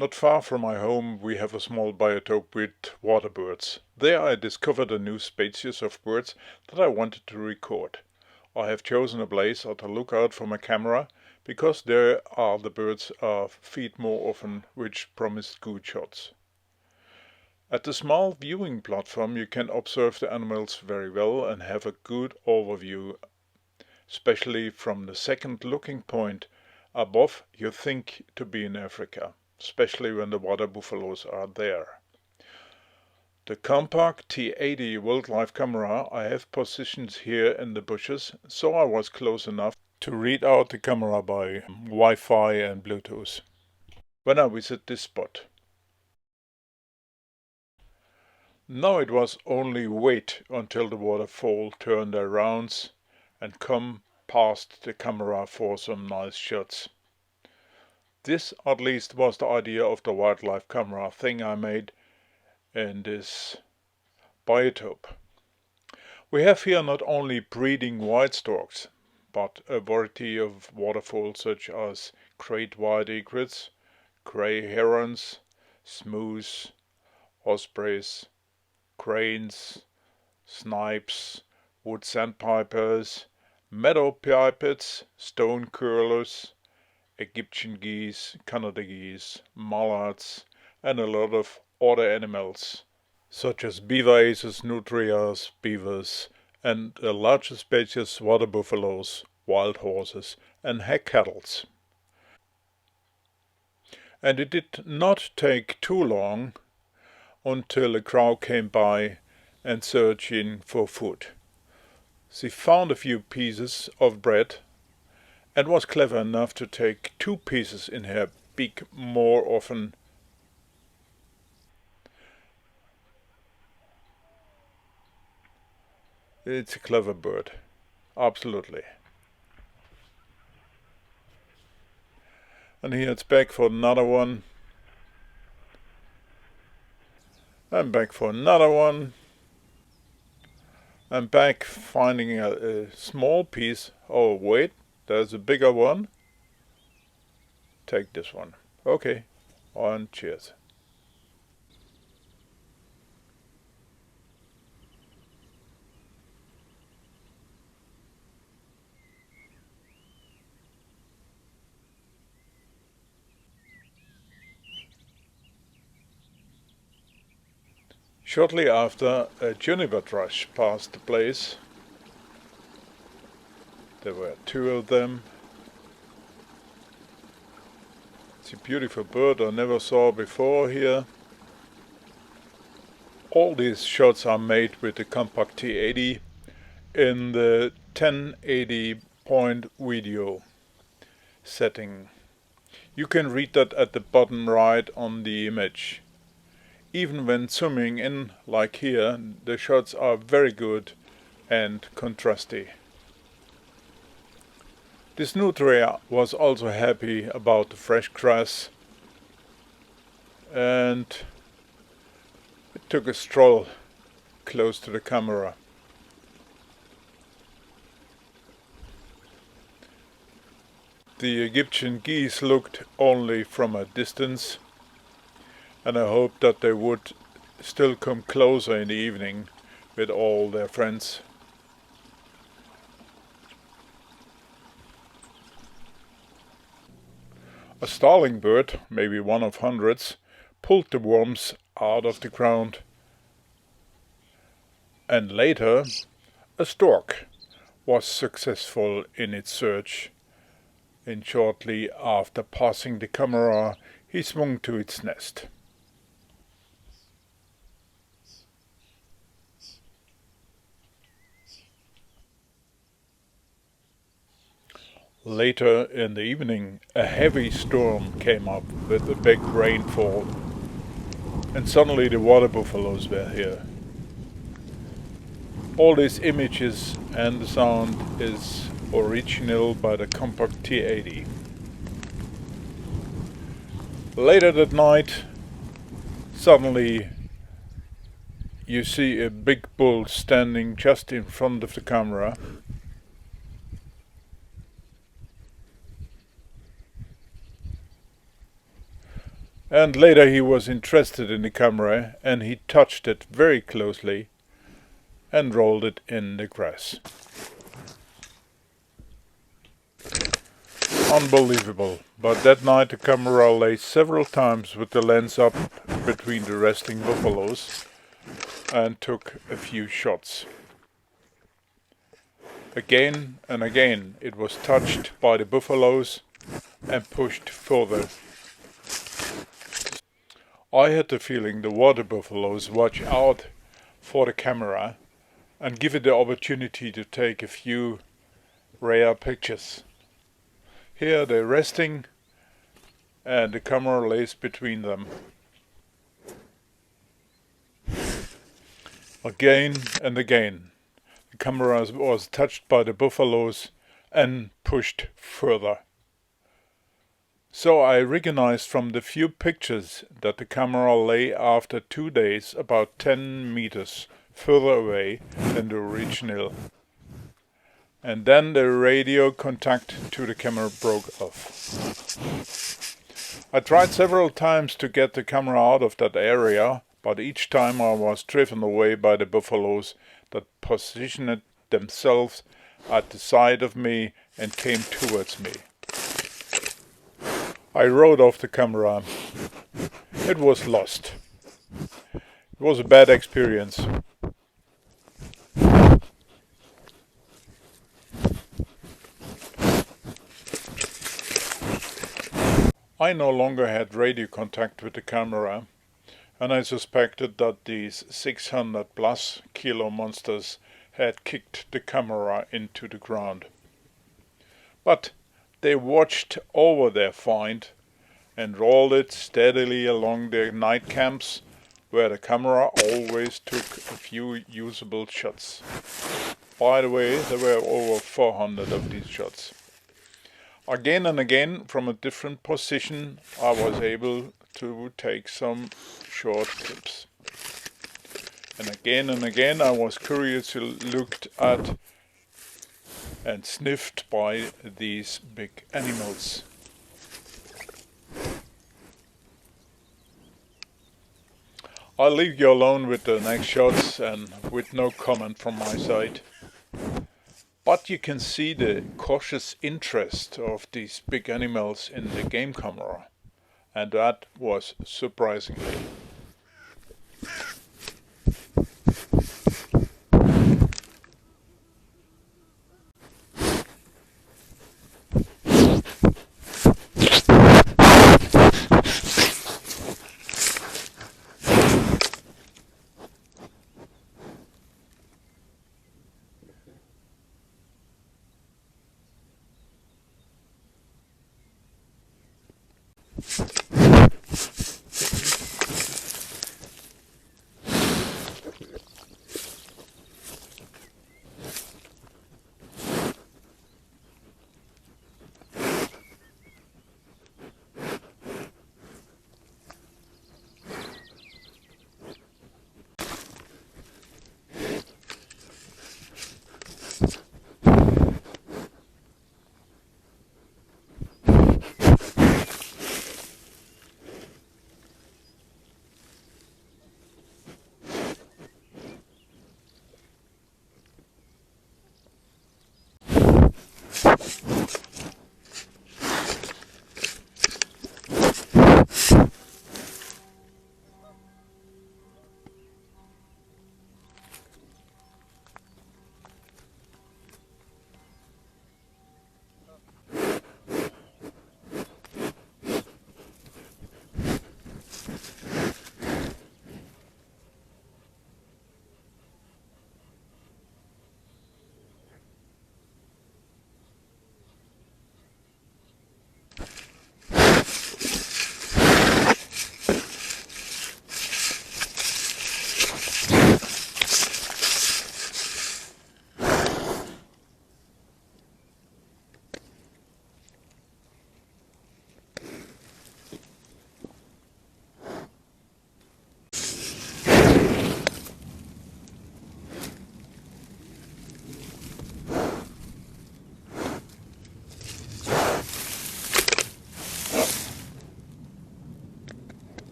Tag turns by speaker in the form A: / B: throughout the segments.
A: Not far from my home we have a small biotope with water birds. There I discovered a new species of birds that I wanted to record. I have chosen a place at a lookout for my camera because there are the birds feed more often, which promised good shots. At the small viewing platform you can observe the animals very well and have a good overview, especially from the second looking point above you think to be in Africa, especially when the water buffaloes are there. The Campark T80 wildlife camera I have positioned here in the bushes, so I was close enough to read out the camera by Wi-Fi and Bluetooth when I visit this spot. Now it was only wait until the waterfall turned their rounds and come past the camera for some nice shots. This at least was the idea of the wildlife camera thing I made in this biotope. We have here not only breeding white storks, but a variety of waterfowls such as great white egrets, grey herons, smooths, ospreys, cranes, snipes, wood sandpipers, meadow pipits, stone curlews, Egyptian geese, Canada geese, mallards, and a lot of other animals, such as beaver aces, nutrias, beavers, and the larger species water buffaloes, wild horses, and hack cattles. And it did not take too long until a crowd came by and searching for food. She found a few pieces of bread and was clever enough to take 2 pieces in her beak more often. It's a clever bird, absolutely. And here it's back for another one. And back for another one. And back finding a small piece. Oh wait, there's a bigger one. Take this one. Okay, and cheers. Shortly after, a juniper thrush passed the place. There were 2 of them. It's a beautiful bird I never saw before here. All these shots are made with the Campark T80 in the 1080 point video setting. You can read that at the bottom right on the image. Even when zooming in like here, the shots are very good and contrasty. This nutria was also happy about the fresh grass and it took a stroll close to the camera. The Egyptian geese looked only from a distance, and I hoped that they would still come closer in the evening with all their friends. A starling bird, maybe one of hundreds, pulled the worms out of the ground. And later, a stork was successful in its search. And shortly after passing the camera, he swung to its nest. Later in the evening, a heavy storm came up with a big rainfall, and suddenly the water buffaloes were here. All these images and the sound is original by the Campark T80. Later that night, suddenly you see a big bull standing just in front of the camera. And later he was interested in the camera and he touched it very closely and rolled it in the grass. Unbelievable, but that night the camera lay several times with the lens up between the resting buffaloes and took a few shots. Again and again it was touched by the buffaloes and pushed further. I had the feeling the water buffaloes watch out for the camera and give it the opportunity to take a few rare pictures. Here they're resting and the camera lays between them. Again and again the camera was touched by the buffaloes and pushed further. So I recognized from the few pictures that the camera lay after 2 days about 10 meters further away than the original. And then the radio contact to the camera broke off. I tried several times to get the camera out of that area, but each time I was driven away by the buffaloes that positioned themselves at the side of me and came towards me. I rode off the camera. It was lost. It was a bad experience. I no longer had radio contact with the camera, and I suspected that these 600 plus kilo monsters had kicked the camera into the ground. But they watched over their find and rolled it steadily along their night camps, where the camera always took a few usable shots. By the way, there were over 400 of these shots. Again and again, from a different position, I was able to take some short clips. And again I was curiously looked at and sniffed by these big animals. I'll leave you alone with the next shots and with no comment from my side. But you can see the cautious interest of these big animals in the game camera, and that was surprisingly.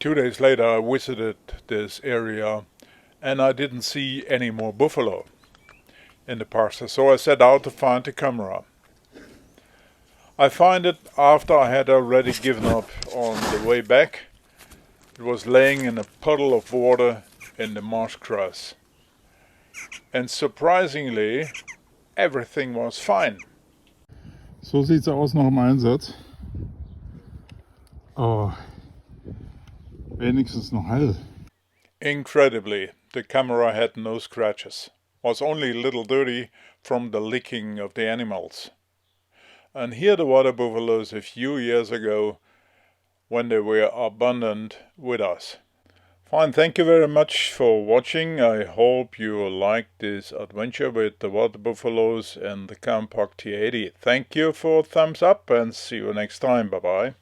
A: 2 days later I visited this area and I didn't see any more buffalo in the parcel, so I set out to find the camera. I find it after I had already given up on the way back. It was laying in a puddle of water in the marsh grass. And surprisingly, everything was fine.
B: So sieht es aus noch im Einsatz. Aber wenigstens noch heil.
A: Incredibly, the camera had no scratches. Was only a little dirty from the licking of the animals. And here the water buffaloes a few years ago when they were abundant with us. Fine, thank you very much for watching. I hope you liked this adventure with the water buffaloes and the Campark T80. Thank you for a thumbs up and see you next time. Bye bye.